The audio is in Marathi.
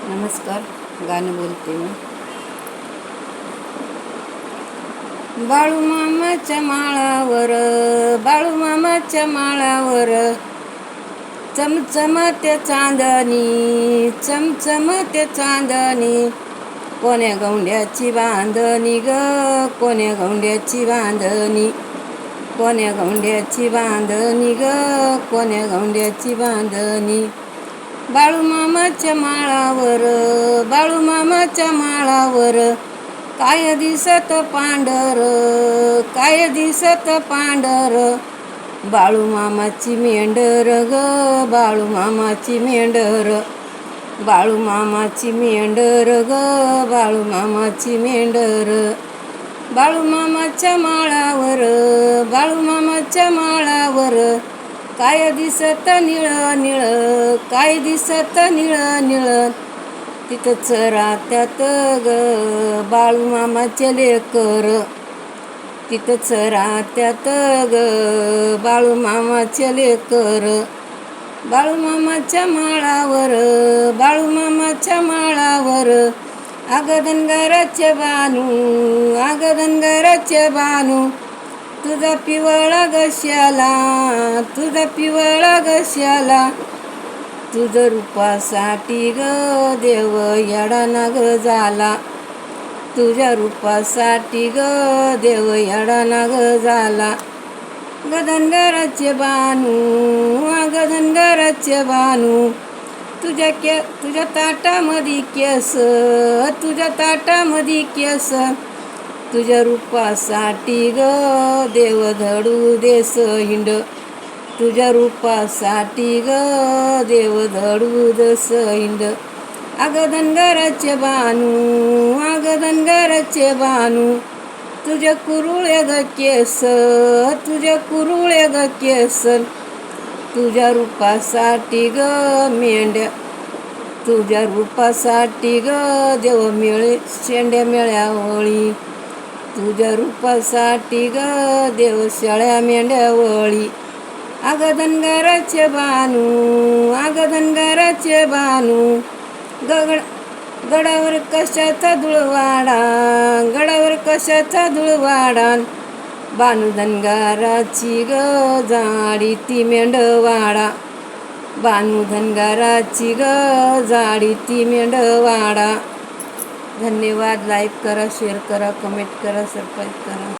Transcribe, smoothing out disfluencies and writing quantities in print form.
नमस्कार. गाणं बोलते मी. बाळूमामाच्या माळावर, बाळूमामाच्या माळावर चमचमते चांदणी, चमचमते चांदणी. कोण्या गौंड्याची बांधणी ग, कोण्या गौंड्याची बांधणी, कोण्या गौंड्याची बांधणी ग, कोण्या गौंड्याची बांधणी. बाळूमामाच्या माळावर, बाळूमामाच्या माळावर काय दिसत पांढर, काय दिसत पांढर. बाळूमामाची मेंढर ग, बाळूमामाची मेंढर, बाळूमामाची मेंढर ग, बाळूमामाची मेंढर. बाळूमामाच्या माळावर, बाळूमामाच्या माळावर काय दिसत निळ निळ, काय दिसत निळ निळ. तिथंच राहत्यात ग बाळूमामाचे लेकर, तिथंच राहत्यात ग बाळूमामाचे लेकर. बाळूमामाच्या माळावर, बाळूमामाच्या माळावर अग धनगराचे बानू, अग धनगराचे बानू. तुझा पिवळा घश्याला, तुझा पिवळा घश्याला. तुझ रूपासाठी ग देव येडा नाग झाला, तुझ्या रूपासाठी ग देव येडा नाग झाला. ग धनगराचे बानू, अग धनगराचे बानू. तुझ्या ताटामध्ये केस, तुझ्या ताटामध्ये केस. तुझ्या रूपासाठी ग देव धडू देस हिंड, तुझ्या रूपासाठी ग देव धडू देस हिंड. अग धनगराचे बानू, अग धनगराचे बानू. तुझ्या कुरुळे ग केस, तुझ्या कुरुळे ग केस. तुझ्या रूपासाठी ग मेंढ्या, तुझ्या रूपासाठी ग देव मिळे शेंड्या मेळ्या वळी. तुझ्या रूपासाठी ग देव शेळ्या मेंढ्या वळी. अग धनगराचे बानू, अग धनगराचे बानू. गडावर कशाचा धुळवाडा, गडावर कशाचा धुळवाडा. बानू धनगराची ग जाडी ती मेंढवाडा, बानू धनगराची ग जाडी ती मेंढवाडा. धन्यवाद. लाईक करा, शेअर करा, कमेंट करा, सबस्क्राईब करा.